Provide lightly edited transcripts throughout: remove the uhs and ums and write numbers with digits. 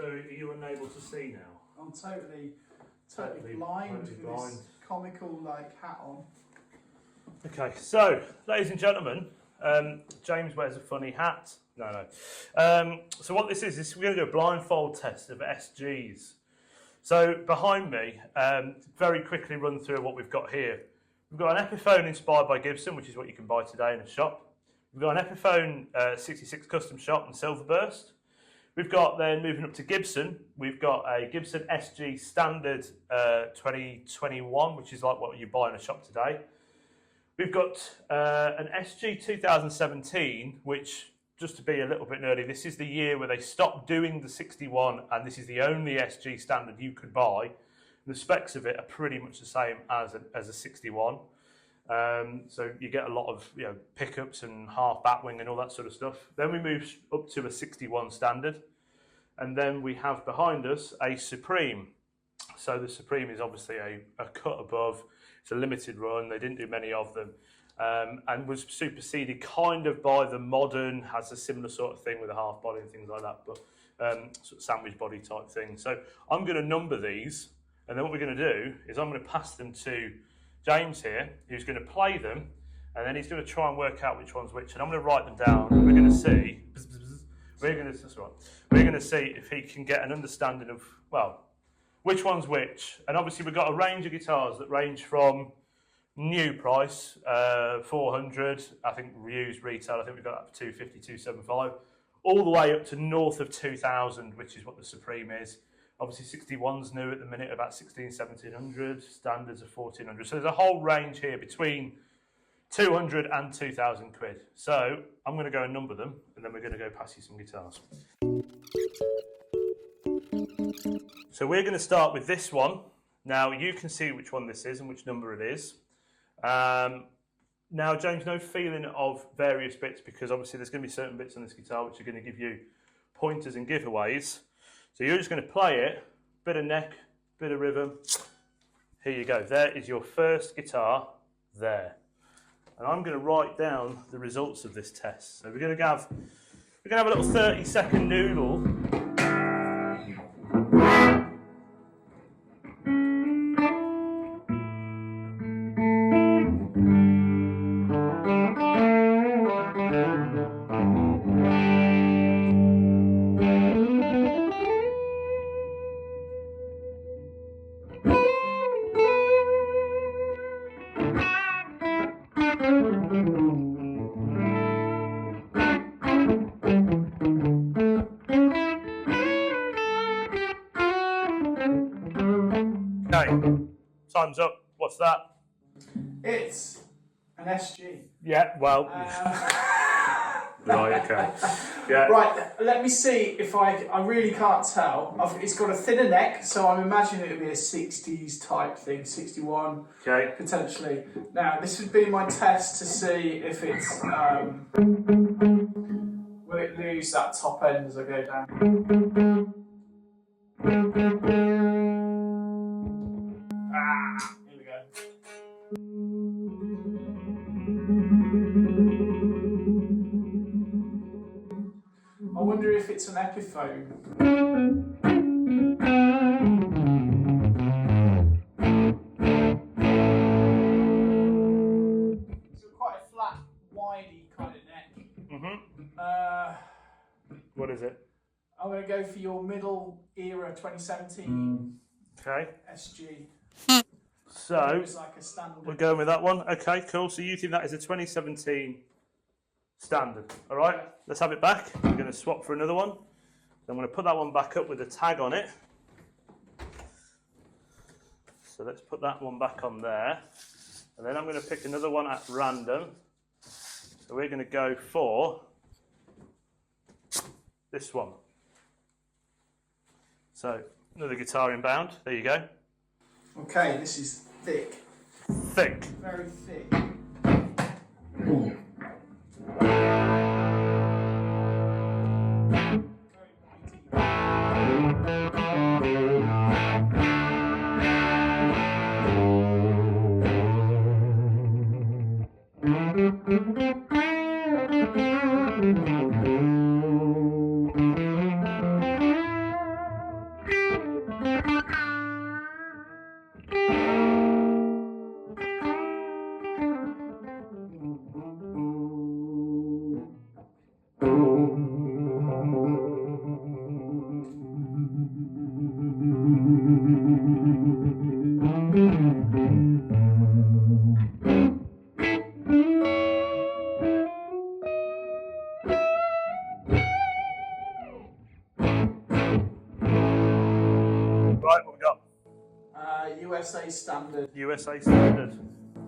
So are you unable to see now? I'm totally blind with this comical hat on. Okay, so ladies and gentlemen, James wears a funny hat. No. So what this is we're going to do a blindfold test of SGs. So behind me, very quickly run through what we've got here. We've got an Epiphone inspired by Gibson, which is what you can buy today in a shop. We've got an Epiphone 66 custom shot in Silverburst. We've got, then moving up to Gibson, we've got a Gibson SG Standard 2021, which is like what you buy in a shop today. We've got an SG 2017, which, just to be a little bit nerdy, this is the year where they stopped doing the 61, and this is the only SG Standard you could buy. The specs of it are pretty much the same as a 61. So you get a lot of pickups and half batwing and all that sort of stuff. Then we move up to a 61 Standard, and then we have behind us a Supreme. So the Supreme is obviously a cut above. It's a limited run. They didn't do many of them, and was superseded kind of by the modern. Has a similar sort of thing with a half body and things like that, but sort of sandwich body type thing. So I'm going to number these, and then what we're going to do is I'm going to pass them to James here, who's going to play them, and then he's going to try and work out which one's which. And I'm going to write them down. And we're going to see. We're going to see if he can get an understanding of which one's which. And obviously we've got a range of guitars that range from new price, 400, I think used retail, I think we've got up to 250, 275, all the way up to north of 2,000, which is what the Supreme is. Obviously 61's new at the minute, about 1600, 1700, standards are 1400. So there's a whole range here between 200 and 2,000 quid. So I'm going to go and number them, and then we're going to go pass you some guitars. So we're going to start with this one. Now you can see which one this is and which number it is. Now James, no feeling of various bits, because obviously there's going to be certain bits on this guitar which are going to give you pointers and giveaways. So you're just going to play it, bit of neck, bit of rhythm. Here you go. There is your first guitar there. And I'm going to write down the results of this test. So we're going to have a little 30-second noodle. Okay, time's up. What's that? It's an SG. Yeah, well. Right, okay. Yeah. Right, let me see if I really can't tell. It's got a thinner neck, so I'm imagining it would be a 60s type thing, 61, okay, potentially. Now, this would be my test to see if it's, will it lose that top end as I go down? Here we go. I wonder if it's an Epiphone. It's got quite a flat, widey kind of neck. Mm-hmm. What is it? I'm going to go for your middle era 2017 okay. SG. So, like a standard. We're going with that one. Okay, cool. So you think that is a 2017 Standard. All right, let's have it back. We're going to swap for another one. So I'm going to put that one back up with a tag on it. So let's put that one back on there. And then I'm going to pick another one at random. So we're going to go for this one. So another guitar inbound. There you go. Okay, this is thick. Thick. Very thick. USA Standard. USA Standard.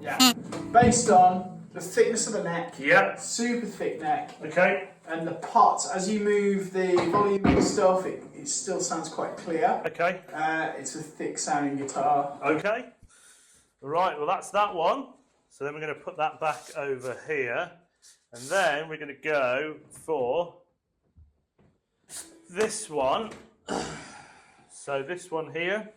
Yeah. Based on the thickness of the neck. Yeah. Super thick neck. Okay. And the pot, as you move the volume and stuff, it still sounds quite clear. Okay. It's a thick sounding guitar. Okay. Right, well that's that one. So then we're going to put that back over here. And then we're going to go for this one. So this one here.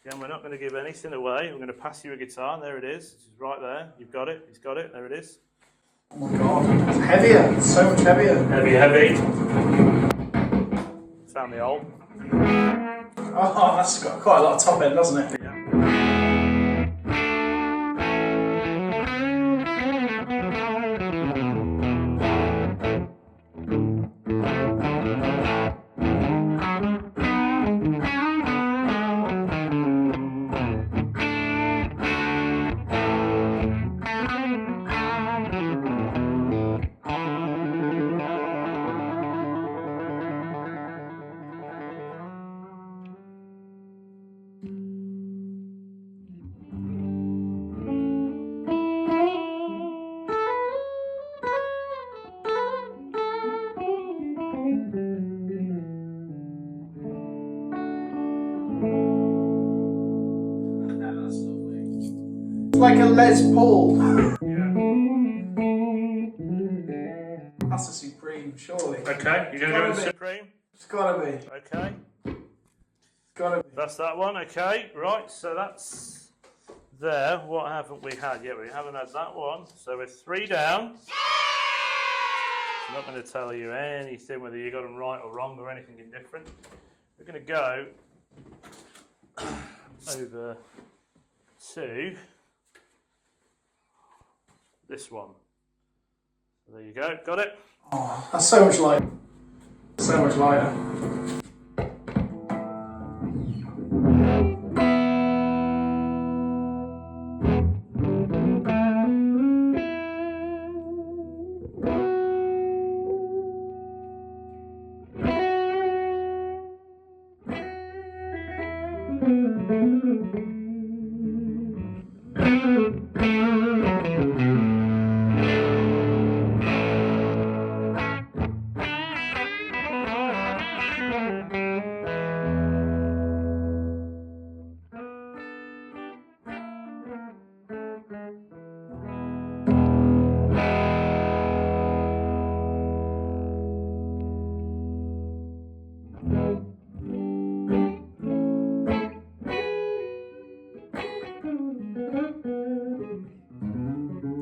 Again, we're not going to give anything away. We're going to pass you a guitar. There it is. It's right there. You've got it. He's got it. There it is. Oh my god, it's heavier. It's so much heavier. Heavy. Found the old. Oh, that's got quite a lot of top end, doesn't it? Yeah. Like a Les Paul. Yeah. That's a Supreme, surely. Okay, you're going to go with Supreme? It's gotta be. Okay. Gotta be. That's that one, okay. Right, so that's there. What haven't we had yet? We haven't had that one. So we're 3 down. I'm not going to tell you anything, whether you got them right or wrong or anything indifferent. We're going to go over to this one. So there you go, got it? Oh, that's so much lighter. So much lighter.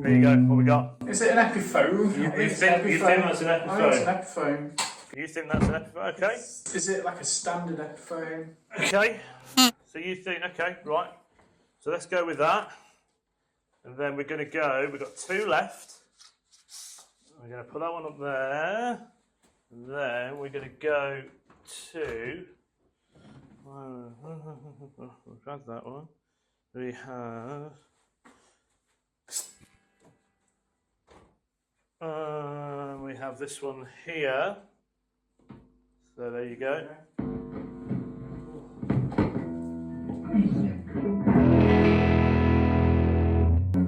There you go, what we got? Is it an Epiphone? You think that's an Epiphone? I think it's an Epiphone. You think that's an Epiphone? Okay. Is it like a standard Epiphone? Okay. So you think, okay, right. So let's go with that. And then we're going to go, we've got 2 left. We're going to put that one up there. And then we're going to go to, we've had that one. We have this one here. So there you go.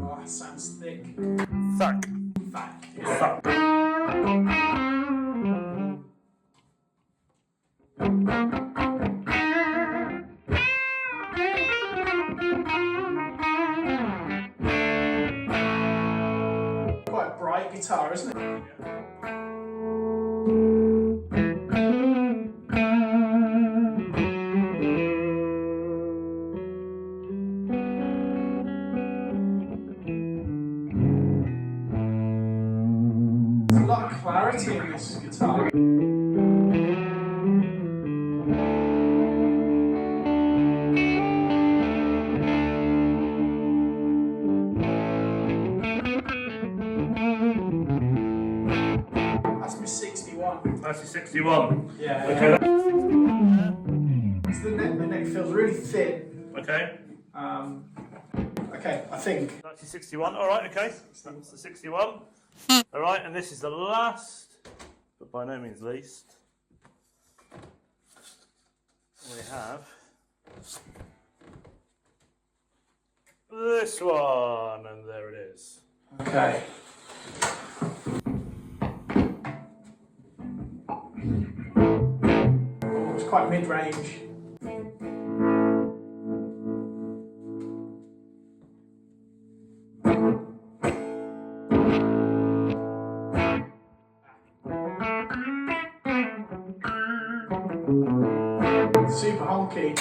Oh, that sounds thick. Thack. Back. Thack. Quite a bright guitar, isn't it? There's a lot of clarity in this guitar. That's my 61. That's your 61. Yeah. Okay. It's the neck feels really thin. Okay. Okay, I think. That's your 61. All right, okay. That's the 61. All right, and this is the last, but by no means least. We have this one, and there it is. Okay. Oh, it's quite mid-range. Super honky.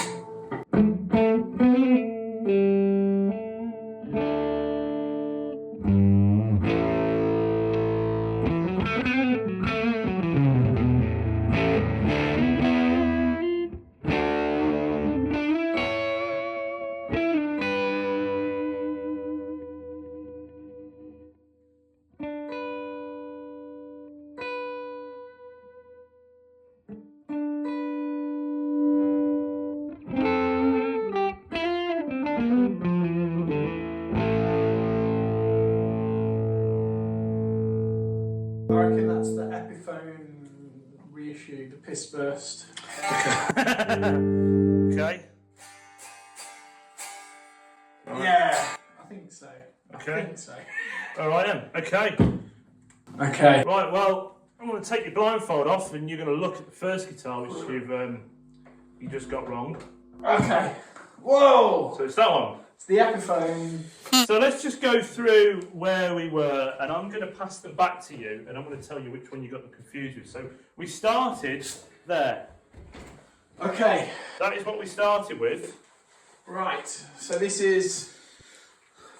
I reckon that's the Epiphone reissue, the piss burst. Okay. Right. Yeah, I think so. Okay. I think so. All right then. Okay. Okay. Right. Well, I'm going to take your blindfold off, and you're going to look at the first guitar, which you just got wrong. Okay. Whoa! So it's that one. It's the Epiphone. So let's just go through where we were, and I'm going to pass them back to you, and I'm going to tell you which one you got them confused with. So we started there. Okay. That is what we started with. Right. So this is.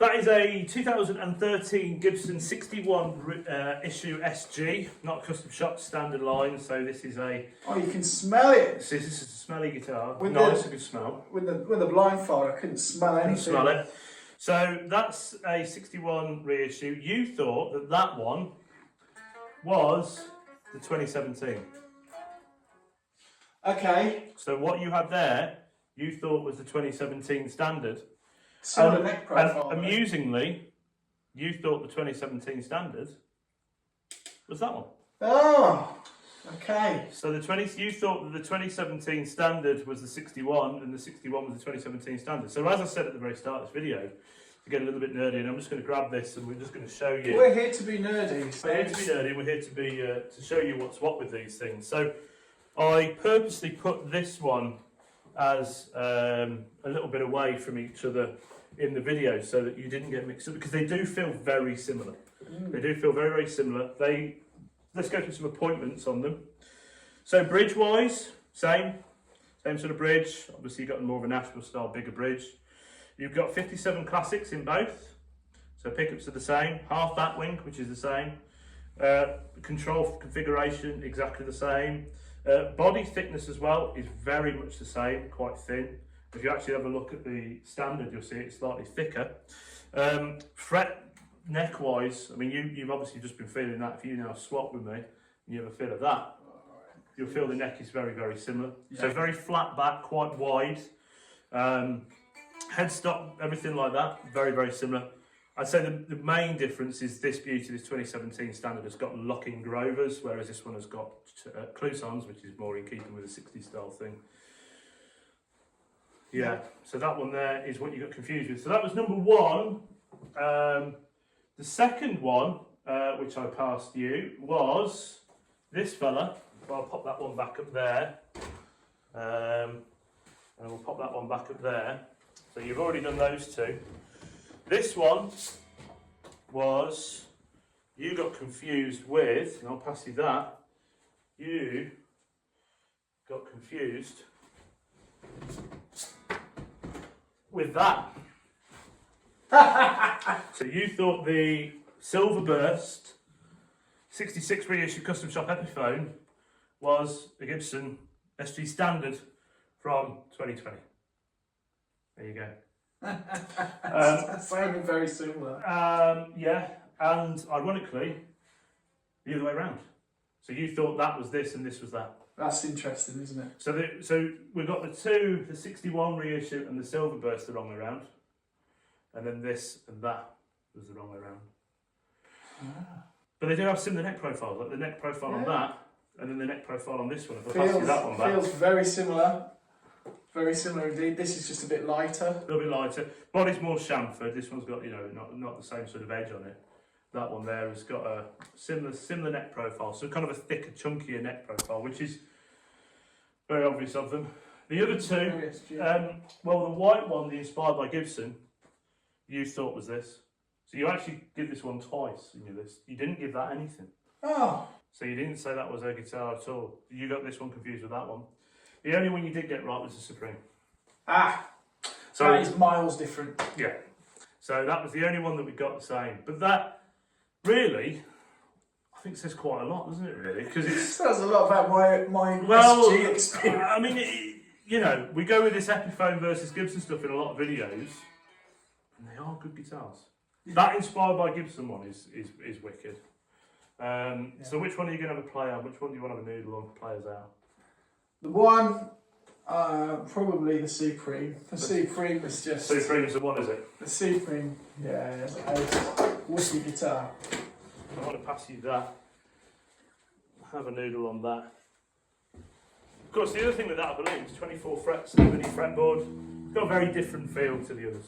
That is a 2013 Gibson 61 issue SG, not a custom shop standard line. So this is a. Oh, you can smell it. This is a smelly guitar. With nice, a good smell. With the blindfold, I couldn't smell anything. Smell it. So that's a 61 reissue. You thought that that one was the 2017. Okay. So what you had there, you thought was the 2017 standard. Similar neck profile. And amusingly, you thought the 2017 standard was that one. Oh, okay. So you thought that the 2017 standard was the 61, and the 61 was the 2017 standard. So as I said at the very start of this video, to get a little bit nerdy, and I'm just going to grab this, and we're just going to show you. We're here to be nerdy. So We're here to be nerdy. We're here to be to show you what's what with these things. So I purposely put this one as a little bit away from each other in the video, so that you didn't get mixed up, because they do feel very similar. They do feel very, very similar. Let's go through some appointments on them. So bridge wise, same sort of bridge. Obviously you've got more of a Nashville style bigger bridge. You've got 57 classics in both, so pickups are the same. Half bat wing, which is the same. Control configuration exactly the same. Body thickness as well is very much the same, quite thin. If you actually have a look at the standard, you'll see it's slightly thicker. Fret neck wise, I mean, you've obviously just been feeling that. If you now swap with me and you have a feel of that, you'll feel the neck is very, very similar. Yeah. So very flat back, quite wide. Headstock, everything like that, very, very similar. I'd say the main difference is this beauty, this 2017 standard has got locking grovers, whereas this one has got clousons, which is more in keeping with the 60s style thing. Yeah, so that one there is what you got confused with. So that was number one. The second one, which I passed you, was this fella. Well, I'll pop that one back up there. And we'll pop that one back up there. So you've already done those two. This one was, you got confused with, and I'll pass you that, you got confused with that. So you thought the Silver Burst 66 reissue custom shop Epiphone was a Gibson SG Standard from 2020. There you go. Sounding very similar. Yeah, and ironically, the other way around. So you thought that was this and this was that. That's interesting, isn't it? So we've got the 61 reissue and the Silver Burst the wrong way around, and then this and that was the wrong way around. Ah. But they do have similar neck profiles, like the neck profile on that, and then the neck profile on this one. If I pass you that one back. Feels very similar. Very similar indeed. This is just a bit lighter. A little bit lighter. Body's more chamfered. This one's got, you know, not the same sort of edge on it. That one there has got a similar neck profile, so kind of a thicker, chunkier neck profile, which is very obvious of them. The other two, well, the white one, the Inspired by Gibson, you thought was this. So you actually give this one twice in your list. You didn't give that anything. Oh. So you didn't say that was a guitar at all. You got this one confused with that one. The only one you did get right was the Supreme. Ah. So that is miles different. Yeah. So that was the only one that we got the same. But that really, I think says quite a lot, doesn't it? Really, because it says a lot about my SG experience. I mean, you know, we go with this Epiphone versus Gibson stuff in a lot of videos, and they are good guitars. That Inspired by Gibson one is wicked. So which one are you going to have a play on? Which one do you want to have a noodle on for players out? The one, probably the Supreme. The Supreme was just... Supreme's the one, is it? The Supreme, yeah, it's a wicked guitar. I want to pass you that. Have a noodle on that. Of course, the other thing with that, I believe, is 24 frets, 70 fretboard. It's got a very different feel to the others.